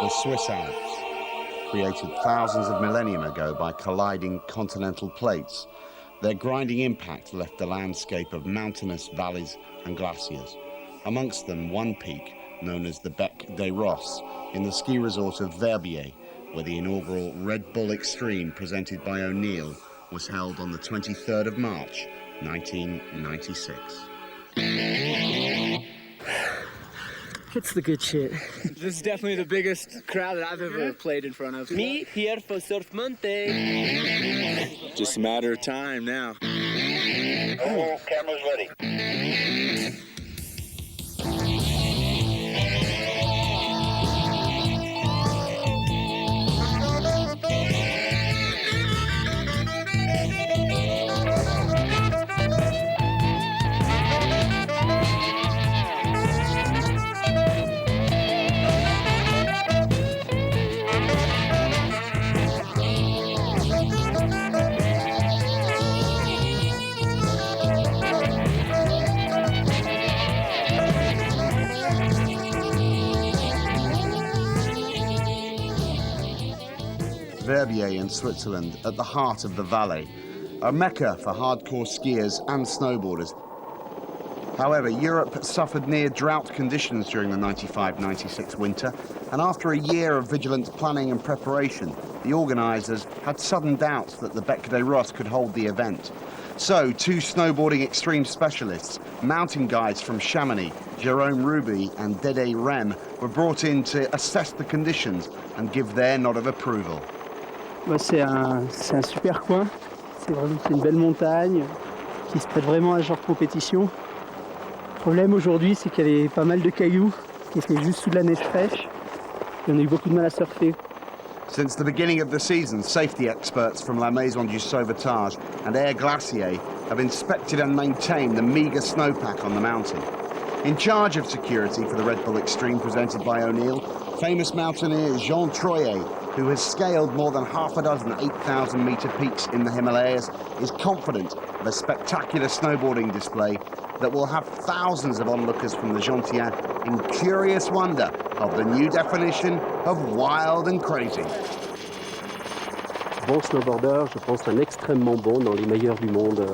The Swiss Alps, created thousands of millennium ago by colliding continental plates, their grinding impact left a landscape of mountainous valleys and glaciers. Amongst them, one peak known as the Bec des Rosses in the ski resort of Verbier, where the inaugural Red Bull Xtreme presented by O'Neill was held on the 23rd of March, 1996. It's the good shit. This is definitely the biggest crowd that I've ever played in front of. Me here for Surf Monte. Just a matter of time now. Oh, camera's ready. Verbier in Switzerland, at the heart of the valley, a mecca for hardcore skiers and snowboarders. However, Europe suffered near drought conditions during the 95-96 winter, and after a year of vigilant planning and preparation, the organisers had sudden doubts that the Bec des Rosses could hold the event. So, two snowboarding extreme specialists, mountain guides from Chamonix, Jérôme Ruby and Dédé Rem, were brought in to assess the conditions and give their nod of approval. C'est un super coin, c'est une belle montagne qui se prête vraiment à ce genre de compétition. Le problème aujourd'hui, c'est qu'il y a pas mal de cailloux qui étaient juste sous de la neige fraîche et on a eu beaucoup de mal à surfer. Since the beginning of the season, safety experts from La Maison du Sauvetage and Air Glacier have inspected and maintained the meagre snowpack on the mountain. In charge of security for the Red Bull Xtreme presented by O'Neill, famous mountaineer Jean Troyer, who has scaled more than half a dozen 8,000-metre peaks in the Himalayas, is confident of a spectacular snowboarding display that will have thousands of onlookers from the Gentiens in curious wonder of the new definition of wild and crazy. Bon snowboarder, je pense un extrêmement bon dans les meilleurs du monde.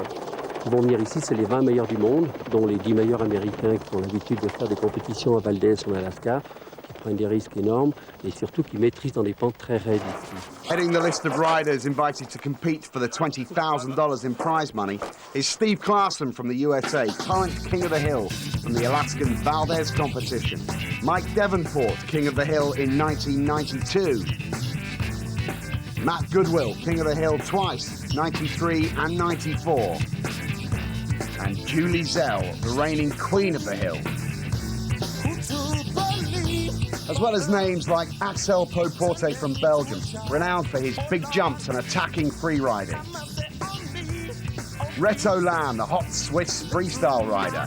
Qui vont venir ici, c'est les 20 meilleurs du monde, dont les 10 meilleurs américains qui ont l'habitude de faire des compétitions à Valdez en Alaska, qui prennent des risques énormes et surtout qui maîtrisent dans des pentes très raides ici. Heading the list of riders invited to compete for the $20,000 in prize money is Steve Clarkson from the USA, current King of the Hill from the Alaskan Valdez competition. Mike Davenport, King of the Hill in 1992. Matt Goodwill, King of the Hill twice, 93 and 94. And Julie Zell, the reigning Queen of the Hill. As well as names like Axel Poporte from Belgium, renowned for his big jumps and attacking freeriding. Reto Lam, the hot Swiss freestyle rider.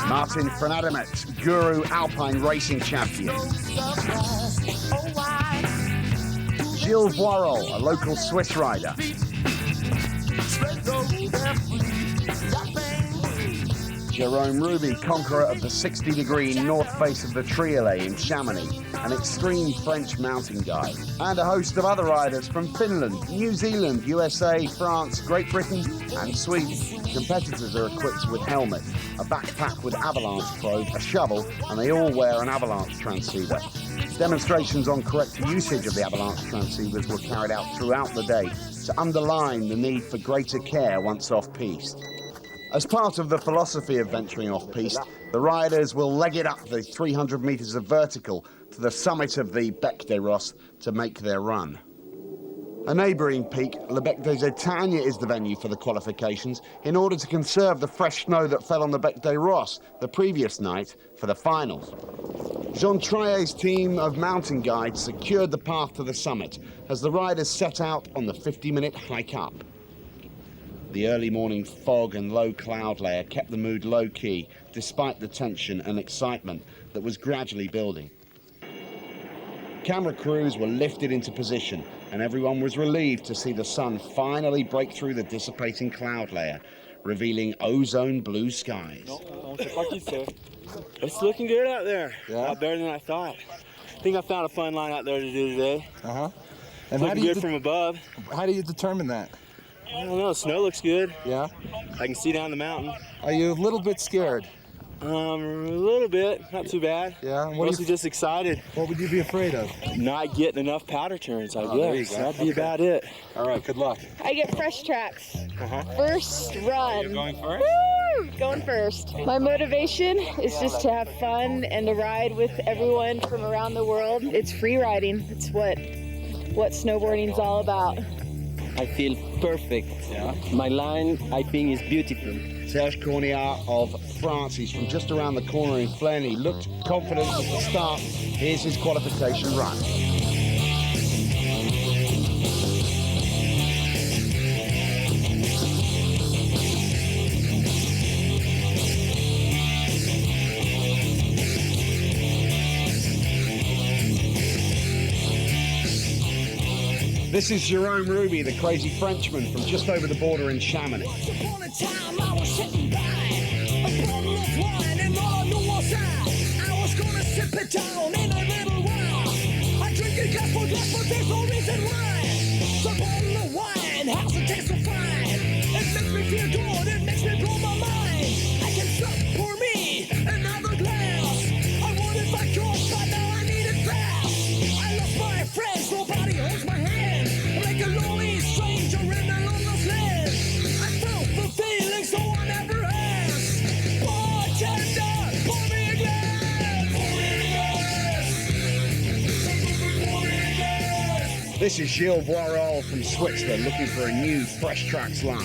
Martin Frenadamet, Guru Alpine racing champion. Gilles Voirol, a local Swiss rider. Jérôme Ruby, conqueror of the 60-degree north face of the Triolet in Chamonix, an extreme French mountain guide. And a host of other riders from Finland, New Zealand, USA, France, Great Britain and Sweden. Competitors are equipped with helmets, a backpack with avalanche probe, a shovel, and they all wear an avalanche transceiver. Demonstrations on correct usage of the avalanche transceivers were carried out throughout the day to underline the need for greater care once off-piste. As part of the philosophy of venturing off-piste, the riders will leg it up the 300 metres of vertical to the summit of the Bec des Rosses to make their run. A neighbouring peak, Le Bec des Etagnes, is the venue for the qualifications in order to conserve the fresh snow that fell on the Bec des Rosses the previous night for the finals. Jean Traillet's team of mountain guides secured the path to the summit as the riders set out on the 50-minute hike up. The early morning fog and low cloud layer kept the mood low-key despite the tension and excitement that was gradually building. Camera crews were lifted into position and everyone was relieved to see the sun finally break through the dissipating cloud layer, revealing ozone blue skies. It's looking good out there. Yeah? A lot better than I thought. I think I found a fun line out there to do today. And Looking good from above. how do you determine that? I don't know, the snow looks good. Yeah? I can see down the mountain. Are you a little bit scared? A little bit, not too bad. Yeah? Mostly just excited. What would you be afraid of? Not getting enough powder turns, I there you guess. go. That'd be about it. All right, good luck. I get fresh tracks. First run. You're going first? Woo! Going first. My motivation is just to have fun and to ride with everyone from around the world. It's free riding. It's what snowboarding's all about. I feel perfect. Yeah? My line, I think, is beautiful. Serge Corniard of France, he's from just around the corner in Flaine. He looked confident at the start. Here's his qualification run. This is Jerome Ruby, the crazy Frenchman from just over the border in Chamonix. Once upon a time I was sitting by a bottle of wine and all I knew was I was gonna sip it down in a little while. I drink it glass for glass, but there's no reason why. The bottle of wine has a taste so fine. It makes me feel good, it makes me blow my mind. I can stop pour me another glass. I want it back up, but now I need it fast. I lost my friends, nobody holds my hand. Like a lonely stranger in a lonely land. I felt the feeling so I never asked. Bartender, pour me a glass. Pour me a glass. This is Gilles Boirol from Switzerland looking for a new Fresh Tracks line.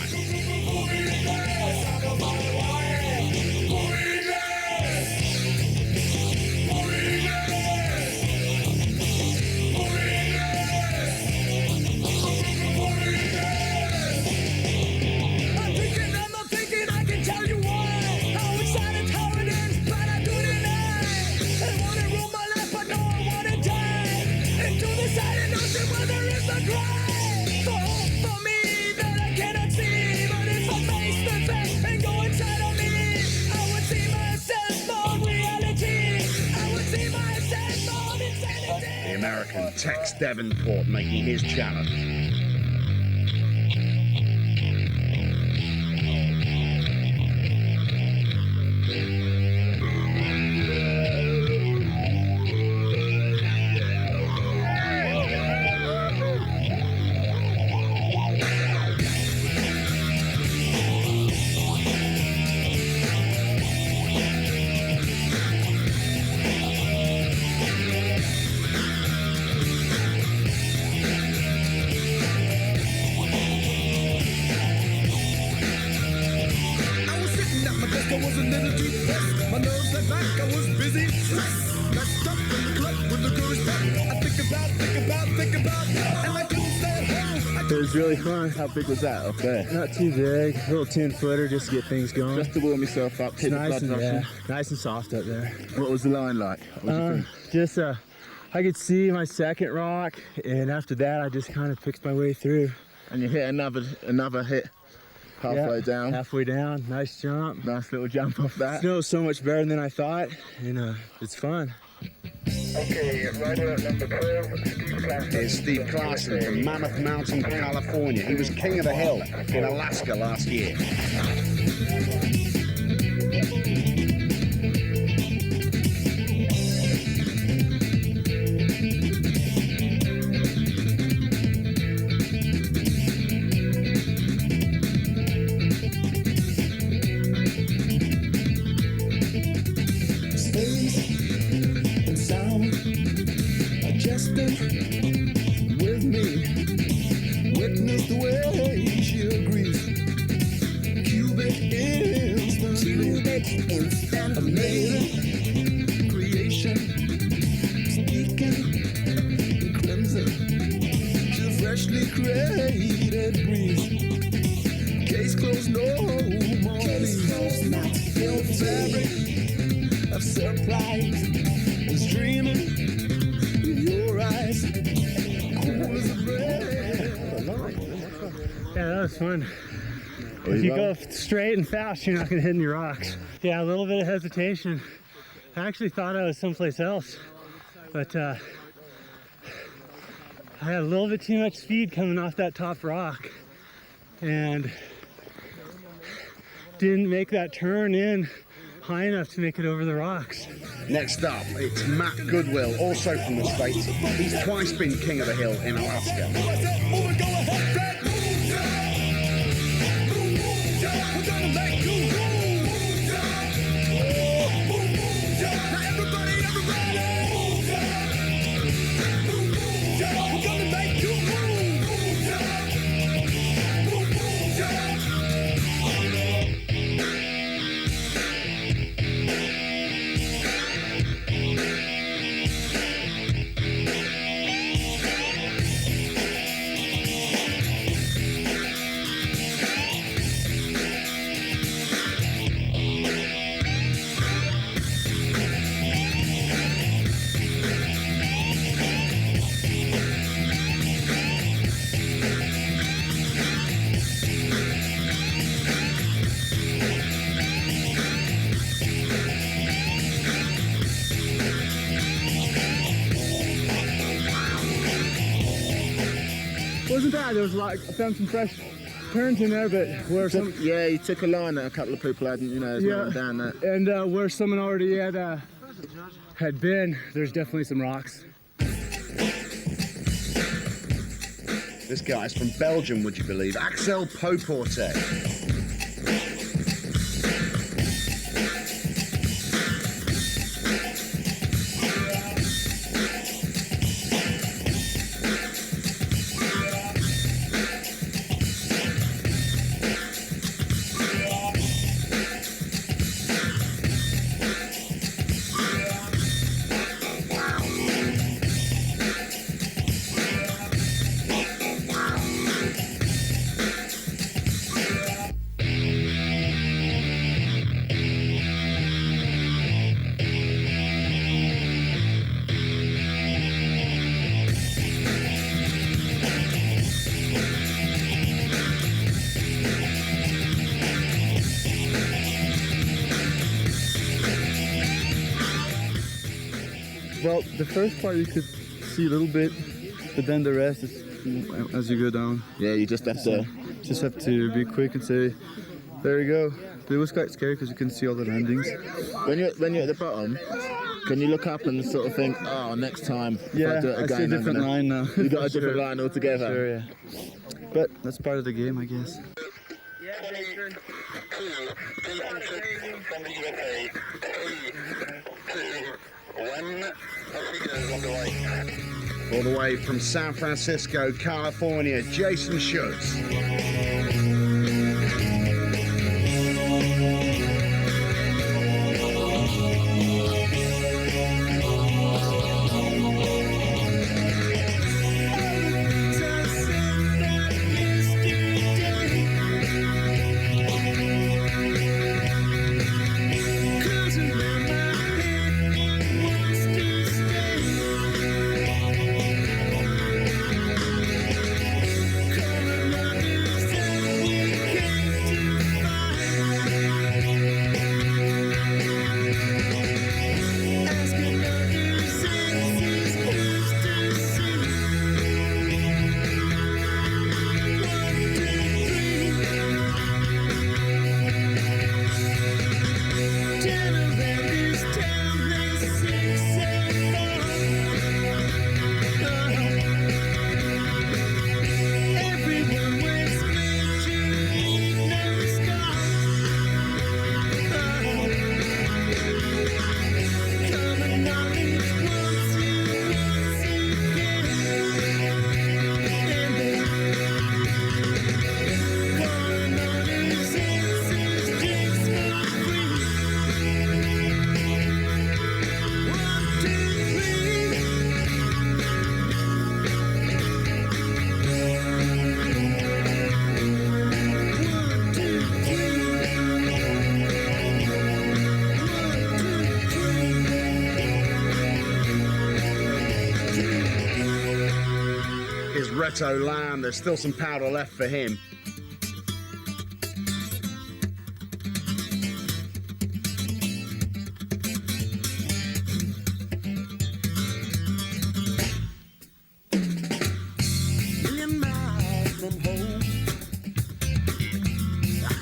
The American Tex Davenport making his challenge. I was a little too fast. My nerves went back, I was busy. Messed up in the club with the girls back. I think about, and I couldn't stay at home. It was really fun. How big was that? Okay. Not too big. A little 10-footer just to get things going. Just to warm yourself up. It's nice and soft up there. What was the line like? What did you think? Just I could see my second rock, and after that, I just kind of picked my way through. And you hit another hit. Halfway down. Halfway down. Nice jump. Nice little jump off that. Snow's so much better than I thought, and it's fun. Okay, rider number 12, Steve Classen. Here's Steve Classen from Mammoth Mountain, California. He was king of the hill in Alaska last year. With me, witness the way she agrees. Cubic instant, amazing creation. surprise. I was dreaming with your eyes, cool as a breeze. Yeah, that was fun. If you go straight and fast, you're not going to hit any rocks. Yeah, a little bit of hesitation. I actually thought I was someplace else, but I had a little bit too much speed coming off that top rock and didn't make that turn in high enough to make it over the rocks. Next up, it's Matt Goodwill, also from the States. He's twice been king of the hill in Alaska. Wasn't bad. There was like, I found some fresh turns in there, but where some, Yeah, you took a line that a couple of people hadn't, you know, yeah, down that. and where someone already had been, there's definitely some rocks. This guy's from Belgium, would you believe? Axel Poporte. Well, the first part you could see a little bit, but then the rest is as you go down. Yeah, you just have to. Just have to be quick and say, there you go. But it was quite scary because you can see all the landings. When you're at the bottom, can you look up and sort of think, oh, next time if Yeah, I do it I again, see a different I'm gonna... line now. You got a For different sure. line altogether. Sure, yeah. But that's part of the game, I guess. All the way from San Francisco, California, Jason Schutz. Reto Lamb, there's still some powder left for him.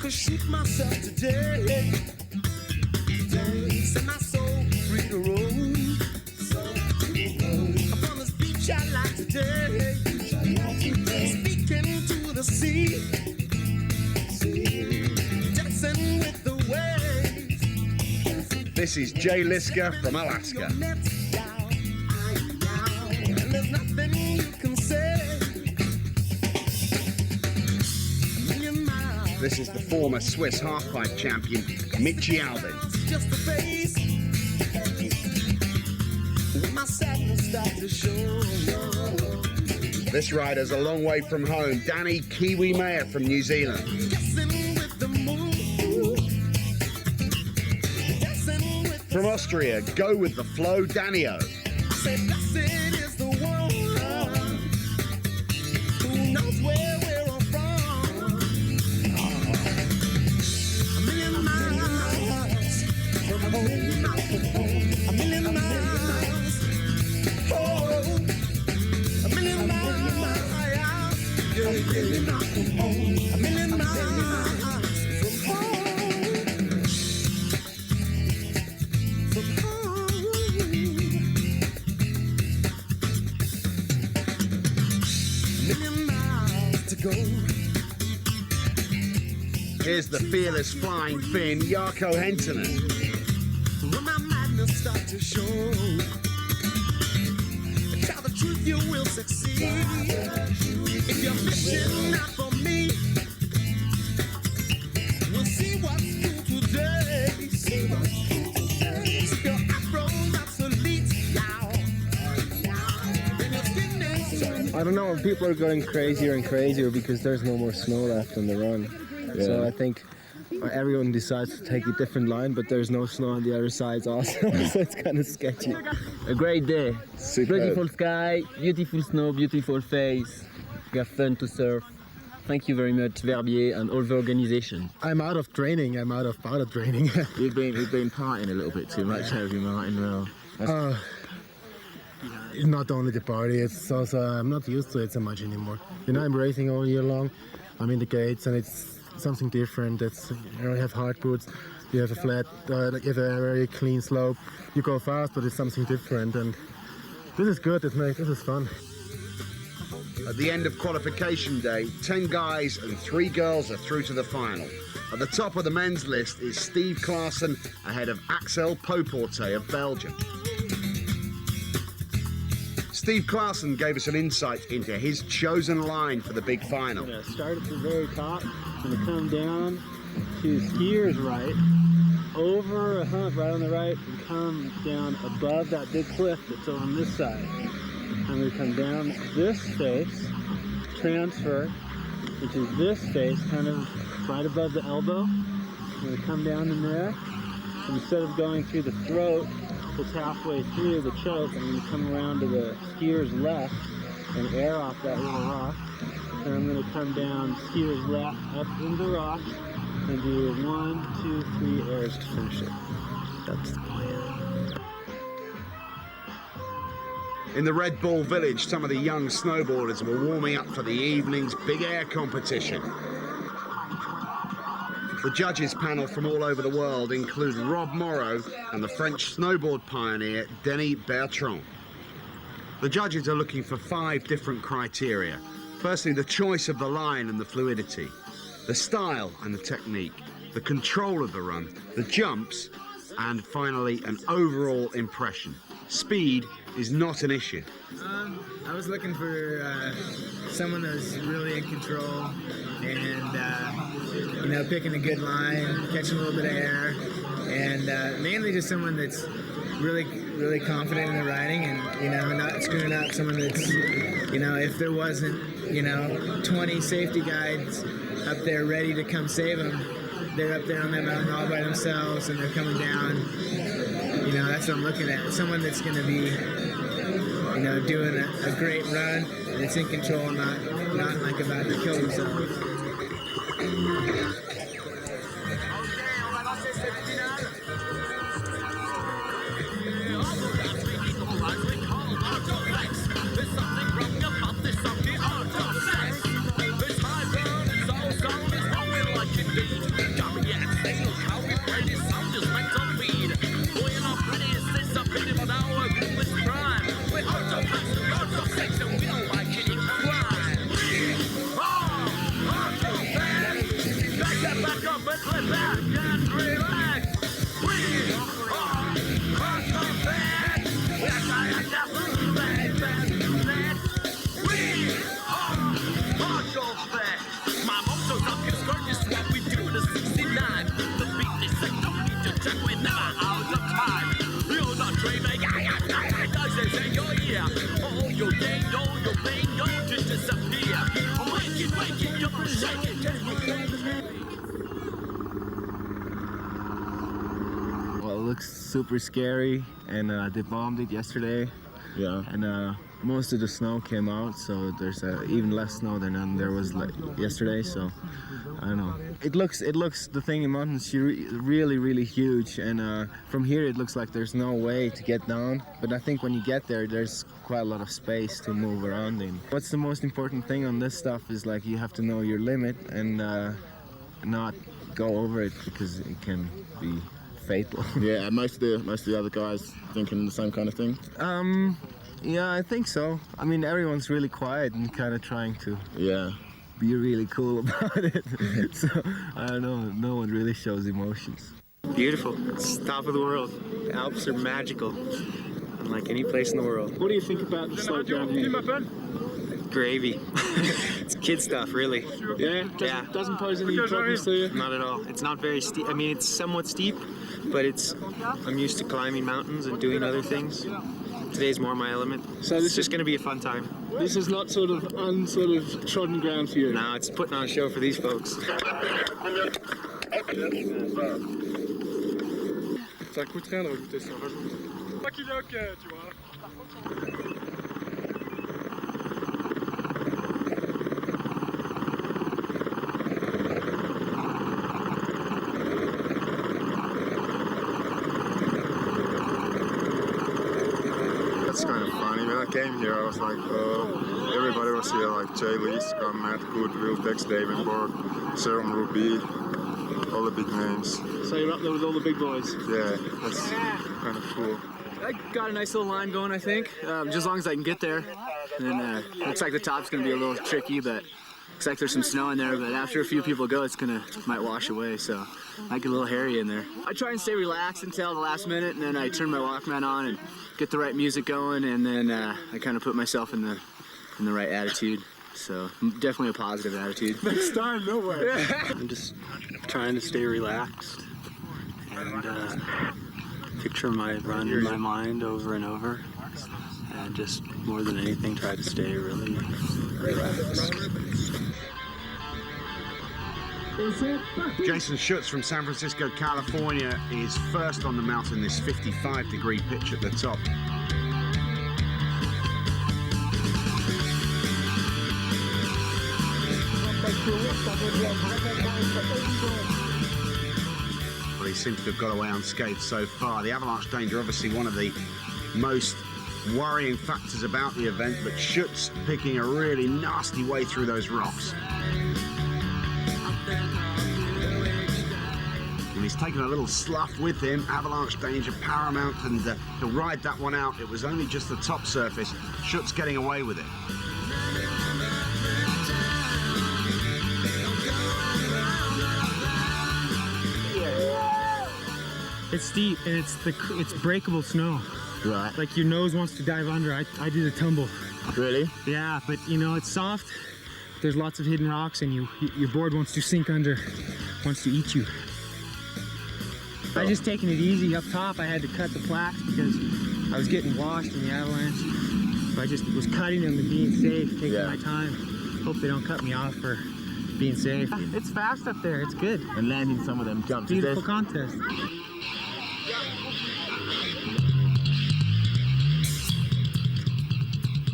Shoot myself today. Set my soul free to roam. Upon this beach I like today. Speaking to the sea. Dancing with the waves. This is Jay Liska from Alaska. And there's nothing you can say. This is the former Swiss halfpipe champion, Mitchie Albin. Just a face. My sadness starts to show. This rider's a long way from home, Danny Kiwi Mayer from New Zealand. From Austria, go with the flow, Danio. Say blessed is the one who knows where we're all from. A million miles from home. A million miles. Oh, a million miles. Yeah, a million miles from home. From home. A million miles to go. Here's the fearless flying Finn, Jarkko Hentunen. When my madness starts to show, tell the truth, you will succeed. If you're fishing not for me, we'll see what's new today. If your afro's obsolete now, then your skin is. I don't know, people are going crazier and crazier because there's no more snow left on the run. Yeah. So I think everyone decides to take a different line, but there's no snow on the other sides also, so it's kind of sketchy. A great day. Superb. Beautiful sky, beautiful snow, beautiful face. We have fun to surf. Thank you very much, Verbier, and all the organization. I'm out of training, I'm out of powder training. We've been partying a little bit too much, have you, Martin? Well, Not only the party, it's also, I'm not used to it so much anymore. You know, I'm racing all year long, I'm in the gates, and it's something different. It's, you have hard boots, you have a flat, you have a very clean slope. You go fast, but it's something different, and this is good, this is fun. At the end of qualification day, 10 guys and 3 girls are through to the final. At the top of the men's list is Steve Klaassen ahead of Axel Poporte of Belgium. Steve Klaassen gave us an insight into his chosen line for the big final. I'm going to start at the very top, I'm going to come down to skiers right, over a hump right on the right, and come down above that big cliff that's on this side. I'm going to come down this face, transfer, which is this face, kind of right above the elbow. I'm going to come down in there. Instead of going through the throat, that's halfway through the choke, I'm going to come around to the skier's left and air off that little rock. And I'm going to come down skier's left up into the rock and do 1, 2, 3 airs to finish it. That's the plan. In the Red Bull Village, some of the young snowboarders were warming up for the evening's big air competition. The judges panel from all over the world include Rob Morrow and the French snowboard pioneer Denis Bertrand. The judges are looking for 5 different criteria. Firstly, the choice of the line and the fluidity, the style and the technique, the control of the run, the jumps, and finally an overall impression. Speed is not an issue. I was looking for someone that's really in control and, you know, picking a good line, catching a little bit of air, and mainly just someone that's really confident in the riding and, you know, not screwing up. Someone that's, you know, if there wasn't, you know, 20 safety guides up there ready to come save them, they're up there on that mountain all by themselves and they're coming down. You know, that's what I'm looking at. Someone that's going to be you know, doing a great run, and it's in control, not like about to kill themselves. Well, it looks super scary, and they bombed it yesterday. Yeah. And most of the snow came out, so there's even less snow than there was yesterday. So I don't know. It looks the thing in mountains really huge, and from here it looks like there's no way to get down. But I think when you get there, there's quite a lot of space to move around in. What's the most important thing on this stuff is like you have to know your limit and not go over it, because it can be fatal. Yeah, and most of the other guys thinking the same kind of thing. Yeah, I think so. I mean, everyone's really quiet and kind of trying to be really cool about it. So I don't know. No one really shows emotions. Beautiful. It's the top of the world. The Alps are magical, unlike any place in the world. What do you think about the slope down here? Gravy. It's kid stuff, really. Yeah? Doesn't pose any problems to you? Not at all. It's not very steep. I mean, it's somewhat steep, but I'm used to climbing mountains and doing other things. Today's more my element. So it's just going to be a fun time. This is not sort of trodden ground for you? No, it's putting on a show for these folks. Ça coûte rien de rajouter ça, rajoute. Pas qu'il est ok, tu vois. That's kind of funny. When I came here, I was like, everybody was here, like Jay Lee, Scott, Matt Goodwill, Dex Davenport, Serum Ruby, all the big names. So you're up there with all the big boys? Yeah, that's kind of cool. I got a nice little line going, I think, just as long as I can get there. And then looks like the top's going to be a little tricky, but looks like there's some snow in there, but after a few people go, might wash away, so might get a little hairy in there. I try and stay relaxed until the last minute, and then I turn my Walkman on and get the right music going, and then I kind of put myself in the right attitude. So definitely a positive attitude. Next time, no way. I'm just trying to stay relaxed and picture my run in my mind over and over, and just more than anything try to stay really relaxed. Jason Schutz from San Francisco, California is first on the mountain, this 55-degree pitch at the top. Well, he seems to have got away unscathed so far. The avalanche danger, obviously one of the most worrying factors about the event, but Schutz picking a really nasty way through those rocks. And he's taken a little slough with him, avalanche danger paramount, and he'll ride that one out. It was only just the top surface. Schutz getting away with it. It's steep and it's breakable snow. Right. Like your nose wants to dive under. I did a tumble. Really? Yeah, but you know, it's soft. There's lots of hidden rocks, and your board wants to sink under, wants to eat you. I just taking it easy up top. I had to cut the plaques because I was getting washed in the avalanche. So I just was cutting them and being safe, taking my time. Hope they don't cut me off for being safe. It's fast up there. It's good. And landing some of them jumps. Beautiful contest.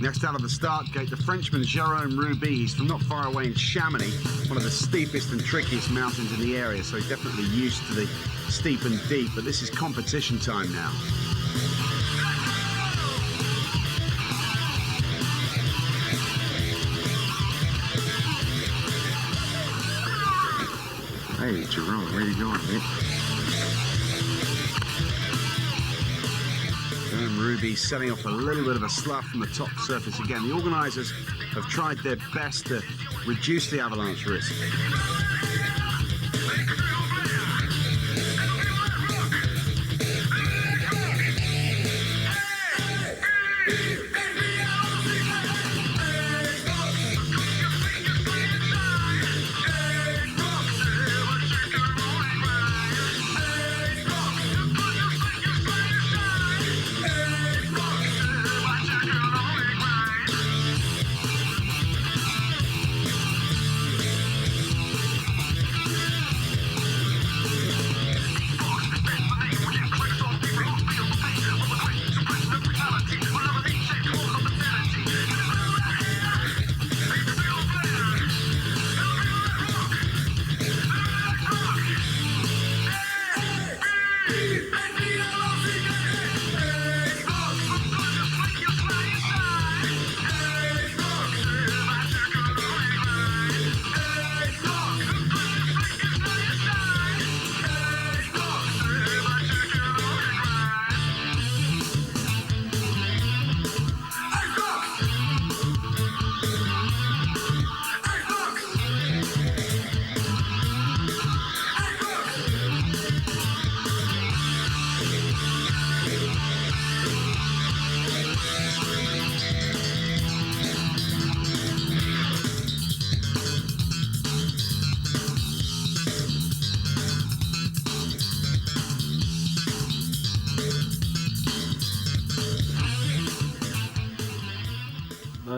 Next out of the start gate, the Frenchman Jérôme Ruby. He's from not far away in Chamonix, one of the steepest and trickiest mountains in the area, so he's definitely used to the steep and deep, but this is competition time now. Hey, Jerome, where you going, mate? Ruby setting off a little bit of a slough from the top surface again. The organisers have tried their best to reduce the avalanche risk.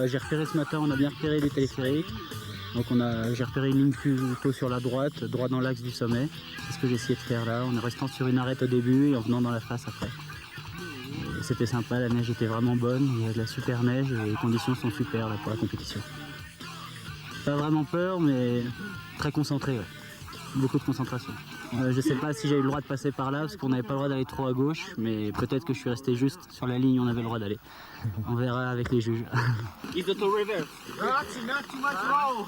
J'ai repéré ce matin, on a bien repéré les téléphériques. Donc j'ai repéré une ligne plutôt sur la droite, droit dans l'axe du sommet. C'est ce que j'ai essayé de faire là, en restant sur une arête au début et en venant dans la face après. C'était sympa, la neige était vraiment bonne, il y a de la super neige et les conditions sont super là, pour la compétition. Pas vraiment peur, mais très concentré, ouais. Beaucoup de concentration. Je sais pas si j'ai eu le droit de passer par là parce qu'on n'avait pas le droit d'aller trop à gauche, mais peut-être que je suis resté juste sur la ligne où on avait le droit d'aller. On verra avec les juges. Is it a river? Not too much roll.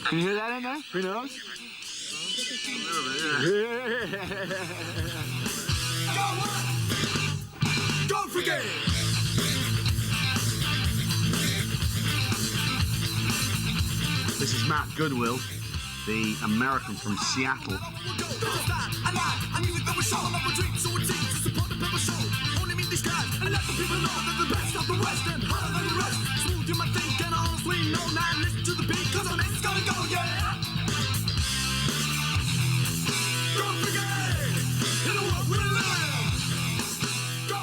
Can you hear that in there? Who knows? Don't forget. This is Matt Goodwill, the American from Seattle.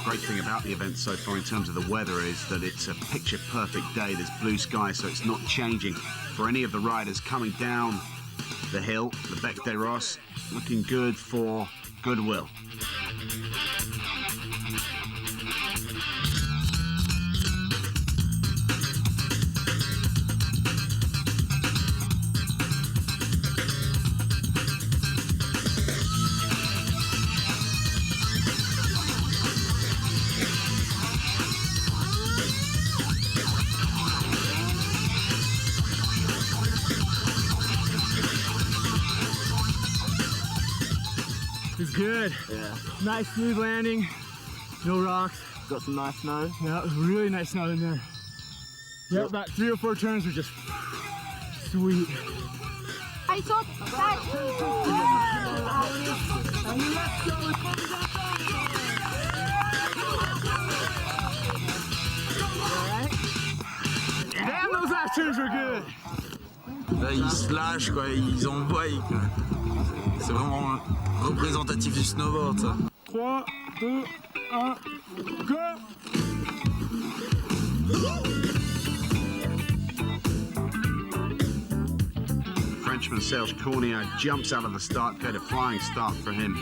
Great thing about the event so far in terms of the weather is that it's a picture perfect day. There's blue sky, so it's not changing for any of the riders coming down the hill. The Bec des Rosses looking good for Goodwill. It's good. Yeah. Nice smooth landing. No rocks. Got some nice snow. Yeah, it was really nice snow in there. Yep, about 3 or 4 turns were just sweet. I thought Damn, those last turns were good. Là, ils se lâchent, quoi, ils envoient, quoi. C'est vraiment représentatif du snowboard, ça. 3, 2, 1, go! Dutchman Serge Cornier jumps out of the start gate. A flying start for him.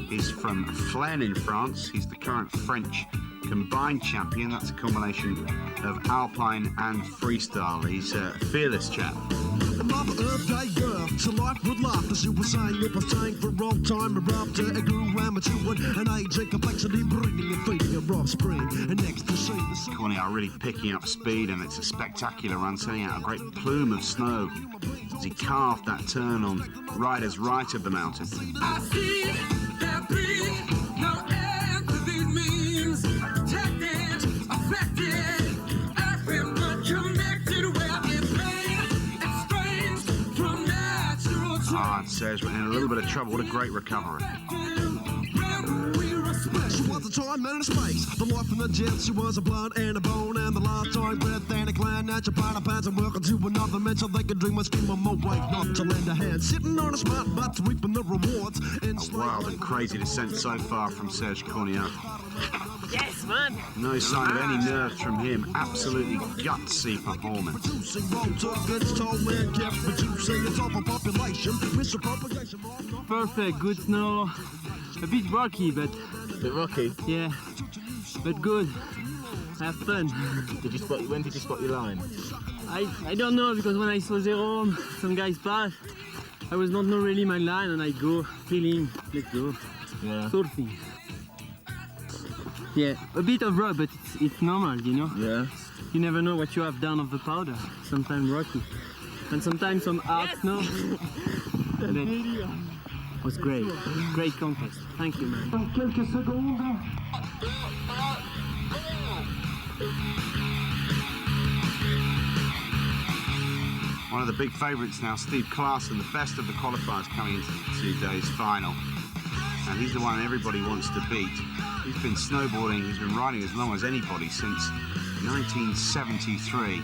He's from Flaine in France. He's the current French combined champion. That's a combination of alpine and freestyle. He's a fearless chap. So life would laugh as you were saying, it was saying for all time, erupted, a grew amateur, an age and complexity, breeding and feeding a raw spring, and ecstasy. Cornier really picking up speed, and it's a spectacular run, sending out a great plume of snow as he carved that turn on Rider's right of the mountain. I see there be no end to these means, protected, affected, everyone connected where it's made, estranged from natural truth. Ah, Serge went in a little bit of trouble. What a great recovery. She was a time and a space. The life from the jet, she was a blood and a bone, and the lifetime breath and a clan. At your part of pants and working to another man so they could dream a scheme of more weight, not to lend a hand. Sitting on a smart butt, reaping the rewards. A wild and crazy descent so far from Serge Cornier. Yes, man. No sign of any nerves from him. Absolutely gutsy performance. Perfect, good snow. A bit rocky, but... A bit rocky? Yeah, but good. Have fun. When did you spot your line? I don't know, because when I saw Zero, some guys pass, I was not know really my line, and I go feeling, let's go. Yeah. Surfing. Yeah, a bit of rock, but it's normal, you know? Yeah. You never know what you have down of the powder. Sometimes rocky, and sometimes some hard snow. But it was great. Great contest. Thank you, man. Quelques secondes. One of the big favourites now, Steve Klaassen, the best of the qualifiers coming into today's final. And he's the one everybody wants to beat. He's been snowboarding, he's been riding as long as anybody since 1973.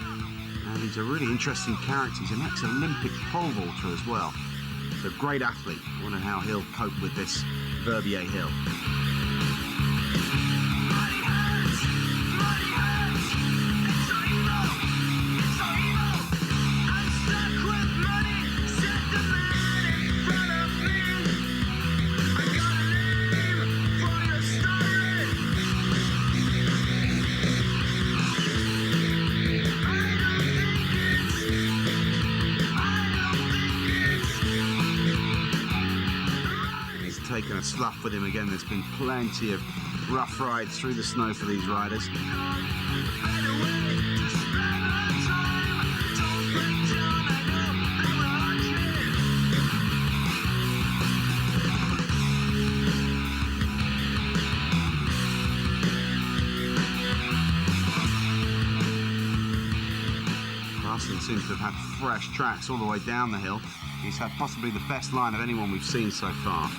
And he's a really interesting character. He's an ex-Olympic pole vaulter as well. He's a great athlete. I wonder how he'll cope with this Verbier hill. Taken a slough with him again. There's been plenty of rough rides through the snow for these riders. Klaassen seems to have had fresh tracks all the way down the hill. He's had possibly the best line of anyone we've seen so far.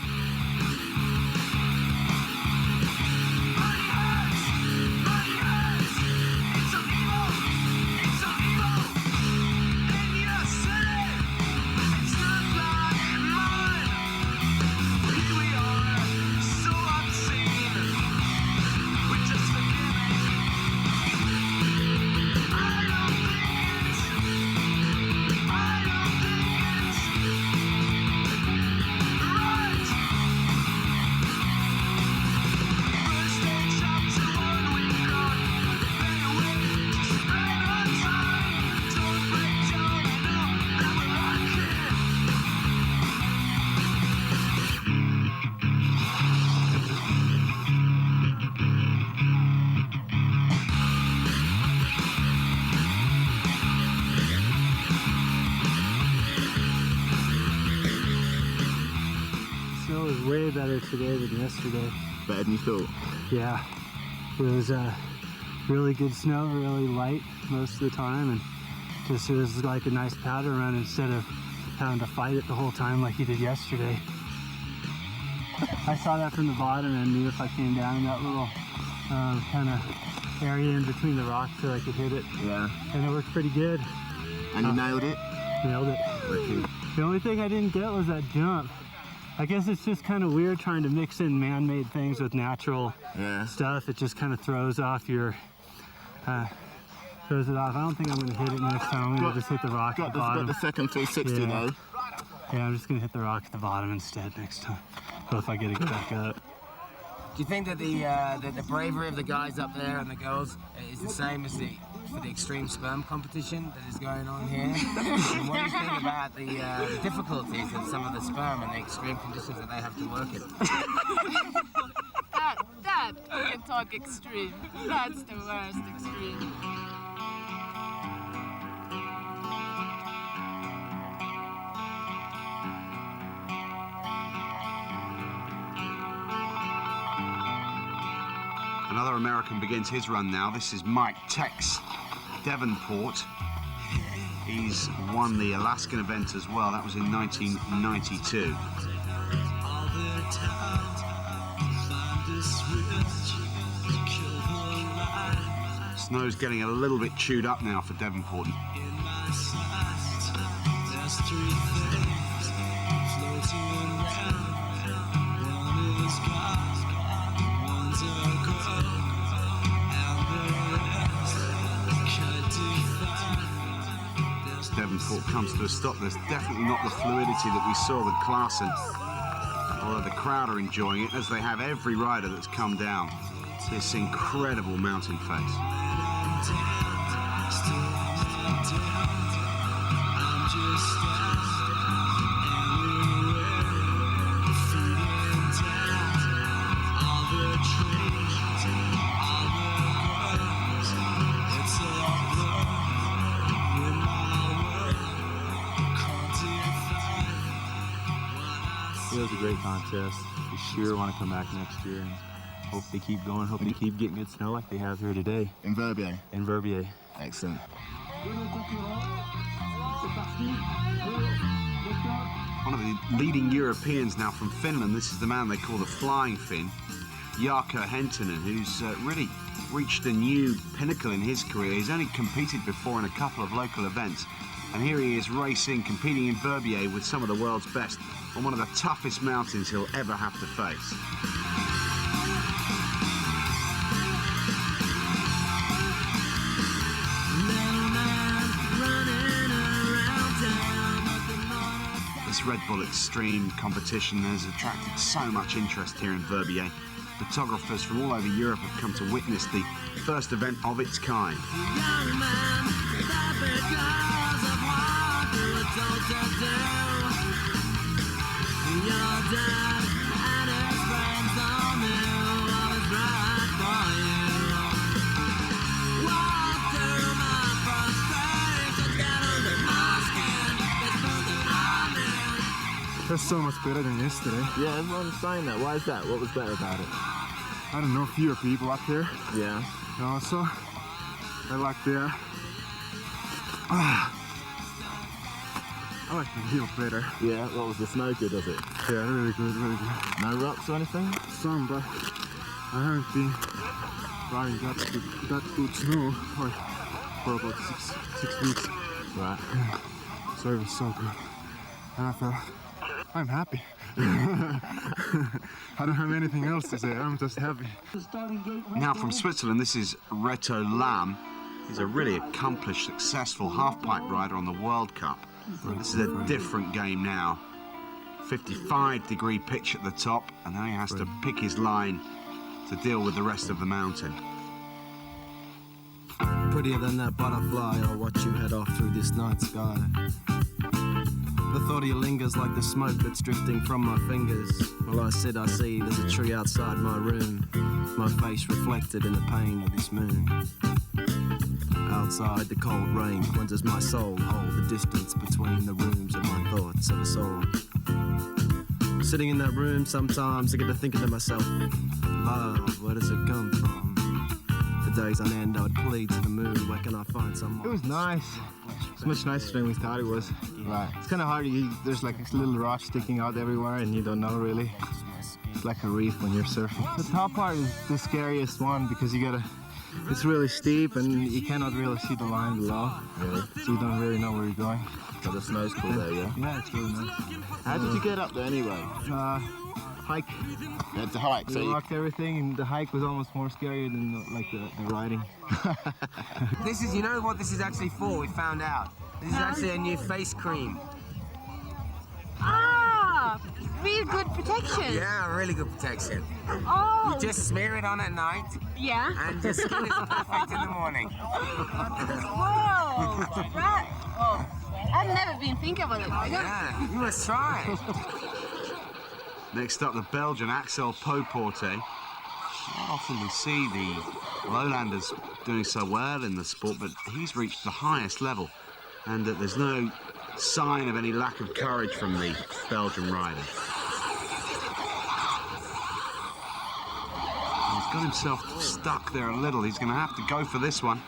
Way better today than yesterday. Better than you thought? Yeah. It was really good snow, really light most of the time, and just it was like a nice powder run instead of having to fight it the whole time like you did yesterday. I saw that from the bottom and knew if I came down in that little kind of area in between the rocks so I could hit it. Yeah. And it worked pretty good. And you nailed it? Nailed it. Wicked. The only thing I didn't get was that jump. I guess it's just kind of weird trying to mix in man-made things with natural stuff. It just kind of throws off your, throws it off. I don't think I'm going to hit it next time. I'm going to just hit the rock at the bottom. Got the second 360 though. Yeah, I'm just gonna hit the rock at the bottom instead next time. But if I get it back up. Do you think that the bravery of the guys up there and the girls is the same as for the extreme sperm competition that is going on here? And what do you think about the difficulties of some of the sperm and the extreme conditions that they have to work in? That we can talk extreme. That's the worst extreme. Another American begins his run now. This is Mike Tex, Devonport. He's won the Alaskan event as well. That was in 1992. Snow's getting a little bit chewed up now for Devonport. Devonport comes to a stop. There's definitely not the fluidity that we saw with Klaassen, although the crowd are enjoying it, as they have every rider that's come down this incredible mountain face. It was a great contest. We sure want to come back next year and hope they keep going, hope they keep getting good snow like they have here today. In Verbier. In Verbier. Excellent. One of the leading Europeans now from Finland. This is the man they call the Flying Finn, Jarkko Hentunen, who's really reached a new pinnacle in his career. He's only competed before in a couple of local events, and here he is racing, competing in Verbier with some of the world's best on one of the toughest mountains he'll ever have to face. This Red Bull Xtreme competition has attracted so much interest here in Verbier. Photographers from all over Europe have come to witness the first event of its kind. That's so much better than yesterday. Yeah, everyone's saying that. Why is that? What was better about it? I don't know, fewer people up here. Yeah. And also, I like the... I like the hill better. Yeah, what was the snow good, was it? Yeah, really good, really good. No rocks or anything? Some, but I haven't been riding that good snow like for about six weeks. Right. So it was so good. And I felt, I'm happy. I don't have anything else to say, I'm just happy. Now from Switzerland, this is Reto Lam. He's a really accomplished, successful half-pipe rider on the World Cup. This is a different game now. 55-degree pitch at the top, and now he has to pick his line to deal with the rest of the mountain. Prettier than that butterfly, I'll watch you head off through this night sky. The thought of you lingers like the smoke that's drifting from my fingers. Well, I said I see there's a tree outside my room, my face reflected in the pain of this moon. Outside the cold rain, when does my soul hold the distance between the rooms of my thoughts of a soul? Sitting in that room, sometimes I get to thinking to myself, love, where does it come from? For days on end, I would plead to the moon, where can I find someone? It was nice. It's much nicer than we thought it was. Right. It's kind of hard. There's like this little rock sticking out everywhere, and you don't know really. It's like a reef when you're surfing. The top part is the scariest one because it's really steep and you cannot really see the line below. Really? So you don't really know where you're going. So the snow's cool there, yeah? Yeah, it's really nice. How did you get up there anyway? Hike. You had to hike. We walked everything, and the hike was almost more scary than the riding. This is, you know what this is actually for? We found out. This is actually a new face cream. Real good protection. Yeah, really good protection. Oh. You just smear it on at night. Yeah. And your skin is perfect in the morning. Whoa. Right. Oh. I've never been thinking about it. Yeah, you must try. Next up, the Belgian Axel Poporte. Not often we see the lowlanders doing so well in the sport, but he's reached the highest level, and there's no sign of any lack of courage from the Belgian rider. He's got himself stuck there a little. He's going to have to go for this one.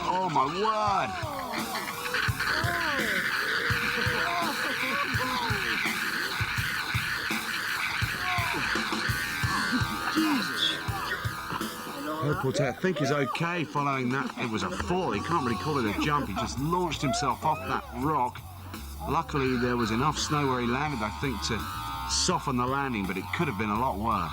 Oh my word! Poporte, I think, is okay following that. It was a fall. He can't really call it a jump. He just launched himself off that rock. Luckily, there was enough snow where he landed, I think, to soften the landing, but it could have been a lot worse.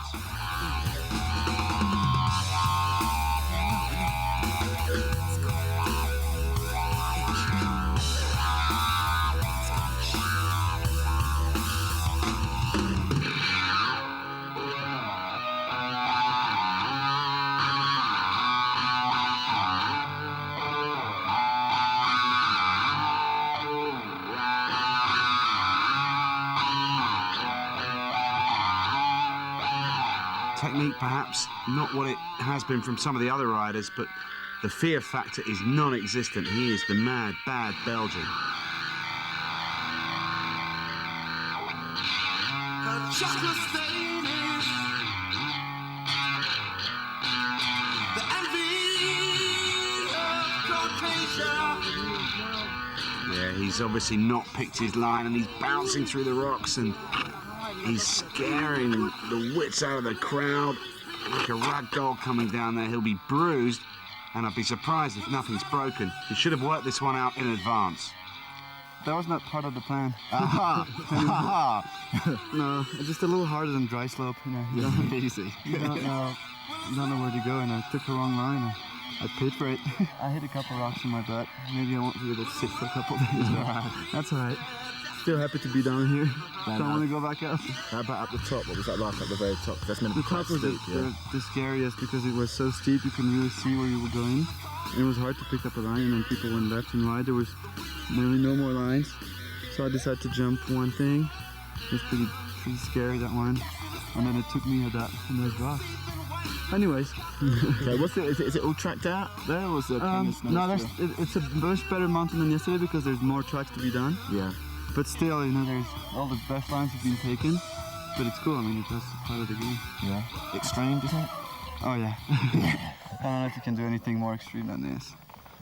Technique perhaps not what it has been from some of the other riders, but the fear factor is non-existent. He is the mad, bad Belgian. Yeah, he's obviously not picked his line, and he's bouncing through the rocks, and he's scaring the wits out of the crowd. Like a rag doll coming down there. He'll be bruised, and I'd be surprised if nothing's broken. He should have worked this one out in advance. That was not part of the plan. Aha! No, it's just a little harder than dry slope, you know. You don't, easy. You don't know where to go, and I took the wrong line. I paid for it. I hit a couple rocks in my butt. Maybe I won't be able to sit for a couple days. That's all right. Still happy to be down here. Don't want to go back up. How about up the top? What was that like at the very top? That's meant to The be quite top was steep, yeah. the scariest because it was so steep you couldn't really see where you were going. And it was hard to pick up a line, and then people went left and right. There was nearly no more lines. So I decided to jump one thing. It was pretty scary, that one. And then it took me at that in those rocks. Anyways. Okay, is it all tracked out there, or was there no, it's a much better mountain than yesterday because there's more tracks to be done. Yeah. But still, you know, there's all the best lines have been taken. But it's cool, I mean, it's just part of the game. Yeah. Extreme, do you think? Oh, yeah. I don't know if you can do anything more extreme than this.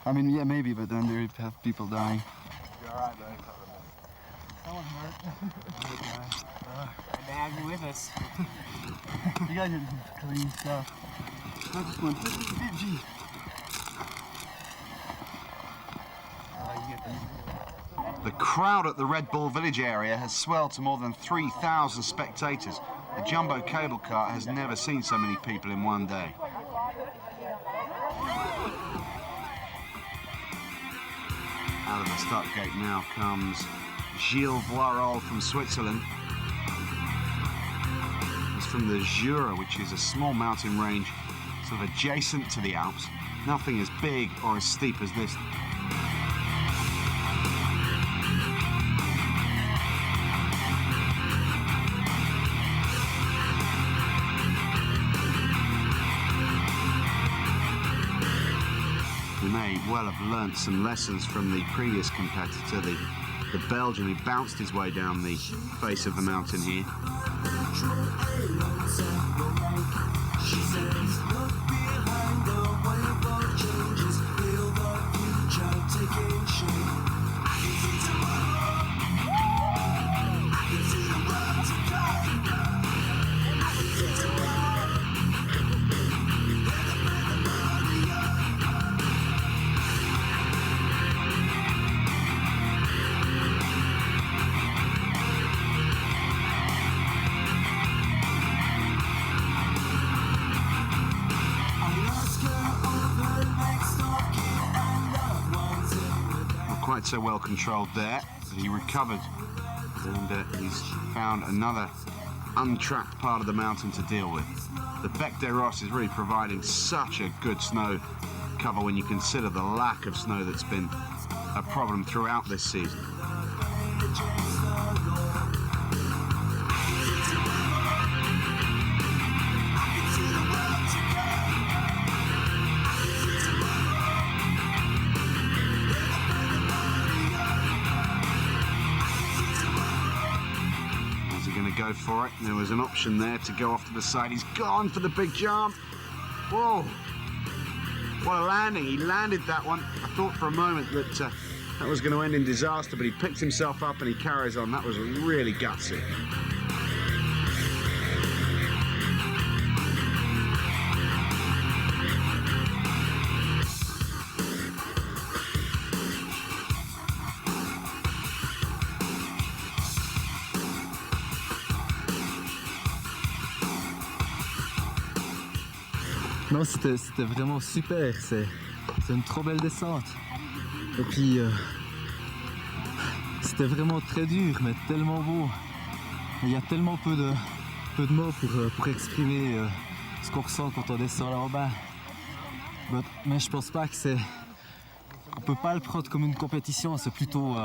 I mean, yeah, maybe, but then there you have people dying. You're alright, man. Someone hurt. And to have you with us. You guys are clean stuff. I just went, gee. The crowd at the Red Bull Village area has swelled to more than 3,000 spectators. The jumbo cable car has never seen so many people in one day. Out of the start gate now comes Gilles Voirol from Switzerland. He's from the Jura, which is a small mountain range sort of adjacent to the Alps. Nothing as big or as steep as this. We may well have learnt some lessons from the previous competitor, the Belgian, who bounced his way down the face of the mountain here. Quite so well controlled there, but he recovered and he's found another untracked part of the mountain to deal with. The Bec des Rosses is really providing such a good snow cover when you consider the lack of snow that's been a problem throughout this season. Go for it. There was an option there to go off to the side. He's gone for the big jump. Whoa! What a landing. He landed that one. I thought for a moment that that was going to end in disaster, but he picked himself up and he carries on. That was really gutsy. Non, c'était vraiment super, c'est une trop belle descente. Et puis, c'était vraiment très dur, mais tellement beau. Il y a tellement peu de mots pour exprimer ce qu'on ressent quand on descend là en bas. Mais je pense pas que c'est... On peut pas le prendre comme une compétition, c'est plutôt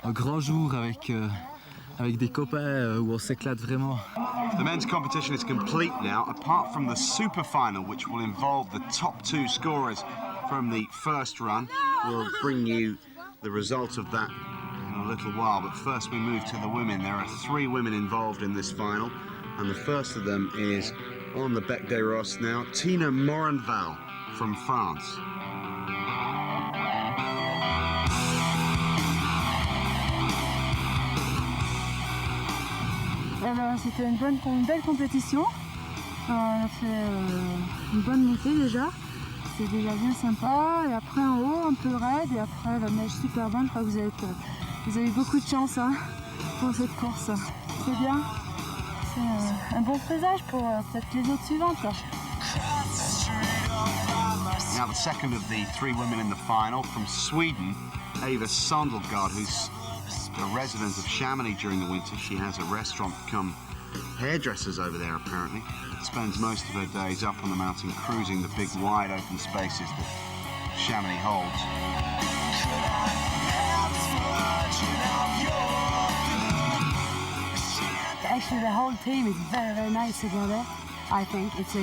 un grand jour avec des copains où on s'éclate vraiment. The men's competition is complete now, apart from the super final, which will involve the top 2 scorers from the first run. We'll bring you the result of that in a little while, but first we move to the women. There are 3 women involved in this final, and the first of them is on the Bec des Rosses now, Tina Moranval from France. C'était une belle compétition. On a fait une bonne montée déjà. C'est déjà bien sympa. Et après en haut, un peu raide. Et après la neige super bonne. Je crois que vous avez eu beaucoup de chance pour cette course. C'est bien. C'est un bon présage pour peut-être les autres suivantes. Now the second of the 3 women in the final from Sweden, Eva Sondelgaard, who's a resident of Chamonix during the winter. She has a restaurant come hairdressers over there apparently. Spends most of her days up on the mountain cruising the big wide open spaces that Chamonix holds. Actually the whole team is very nice together. I think it's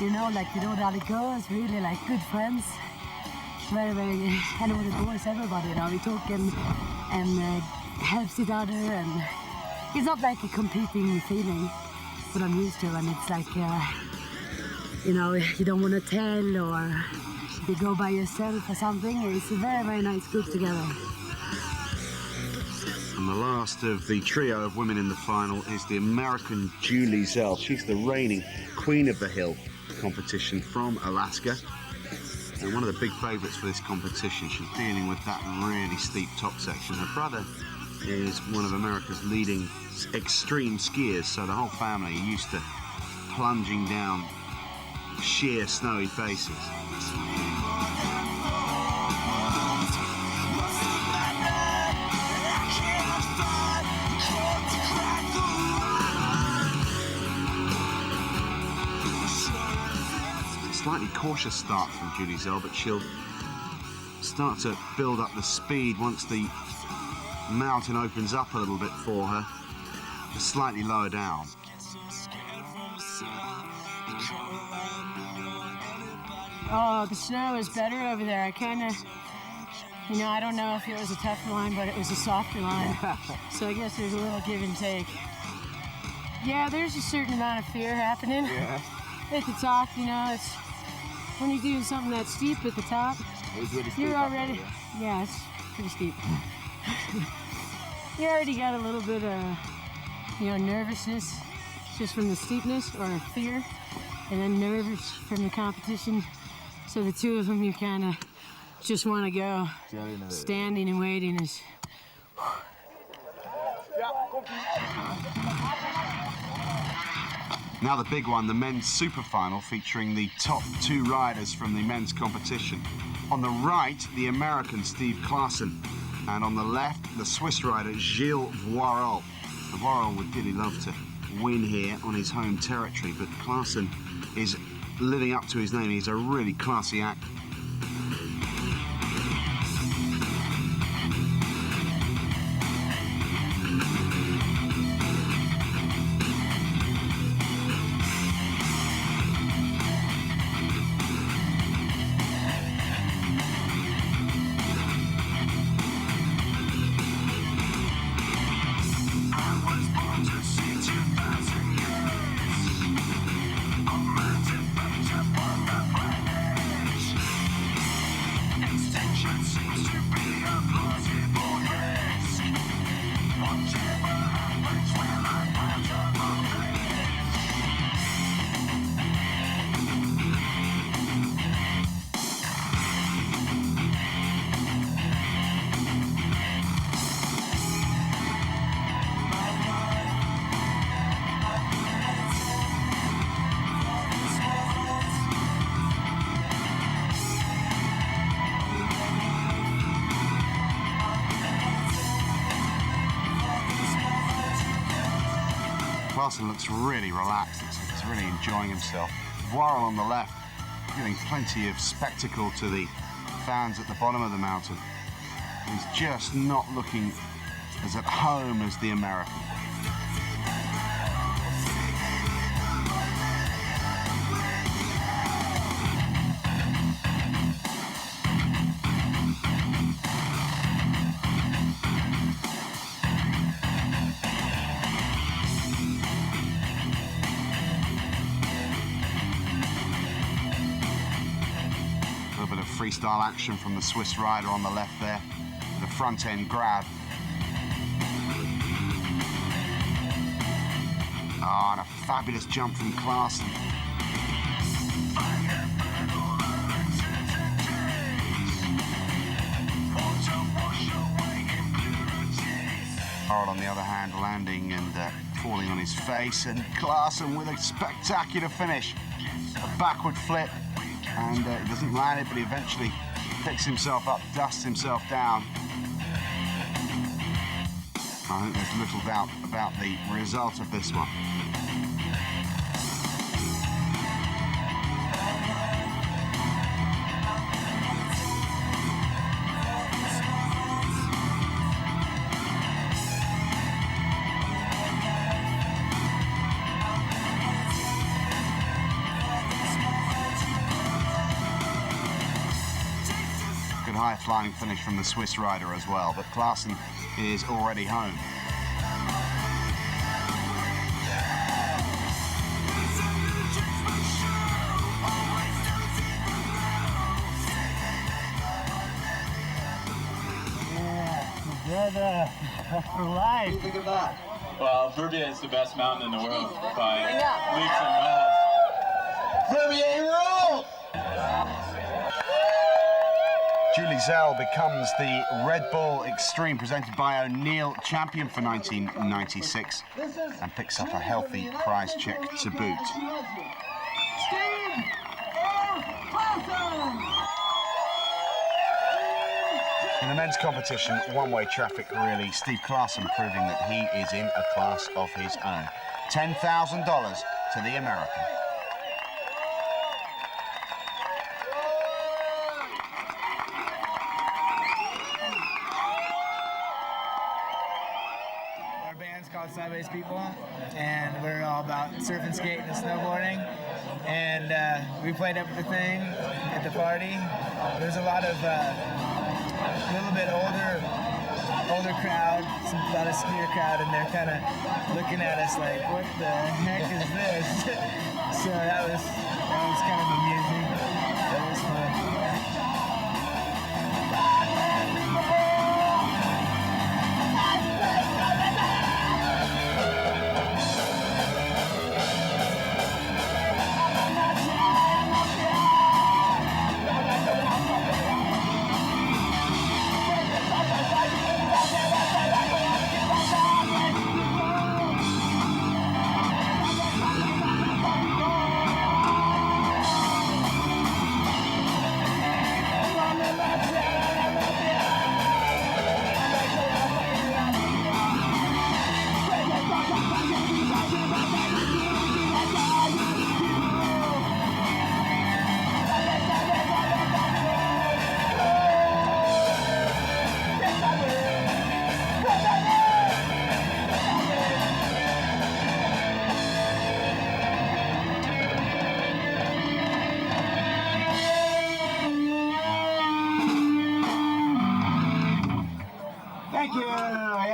you know, like you know how it goes, really like good friends. Very and with the boys, everybody, you know, we talk and helps each other, and it's not like a competing feeling what I'm used to, and it's like you know, you don't want to tell, or you go by yourself or something. It's a very nice group together. And the last of the trio of women in the final is the American Julie Zell. She's the reigning Queen of the Hill competition from Alaska. And one of the big favourites for this competition. She's dealing with that really steep top section. Her brother is one of America's leading extreme skiers, so the whole family are used to plunging down sheer snowy faces. Slightly cautious start from Julie Zell, but she'll start to build up the speed once the mountain opens up a little bit for her, just slightly lower down. Oh, the snow is better over there. I kind of, you know, I don't know if it was a tougher line, but it was a softer line. So I guess there's a little give and take. Yeah, there's a certain amount of fear happening at the top, you know. It's when you're doing something that steep at the top, you're already, yeah, it's pretty steep. You already got a little bit of, you know, nervousness just from the steepness, or fear, and then nervous from the competition. So the two of them, you kind of just want to go. Standing and waiting is... Now the big one, the men's super final, featuring the top 2 riders from the men's competition. On the right, the American Steve Klassen, And on the left, the Swiss rider Gilles Voirol. Voirol would really love to win here on his home territory, but Klaassen is living up to his name. He's a really classy act. Klaassen looks really relaxed. He's really enjoying himself. Voirol on the left, giving plenty of spectacle to the fans at the bottom of the mountain. He's just not looking as at home as the American. Freestyle action from the Swiss rider on the left there, the front end grab. Oh, and a fabulous jump from Klaassen. Harold, on the other hand, landing and falling on his face, and Klaassen with a spectacular finish. A backward flip. And he doesn't land it, but he eventually picks himself up, dusts himself down. I think there's little doubt about the result of this one. High-flying finish from the Swiss rider as well, but Klaassen is already home. Together for life. What do you think of that? Well, Verbier is the best mountain in the world by leaps and bounds. Verbier World! Julie Zell becomes the Red Bull Xtreme presented by O'Neill champion for 1996 and picks up a healthy prize check to boot. In the men's competition, one-way traffic really, Steve Klaassen proving that he is in a class of his own. $10,000 to the American. Called Sideways People, and we're all about surfing, skating, and snowboarding. And we played up the thing at the party. There's a lot of little bit older crowd, a lot of senior crowd, and they're kind of looking at us like, "What the heck is this?" So that was kind of amusing. That was fun. Thank you.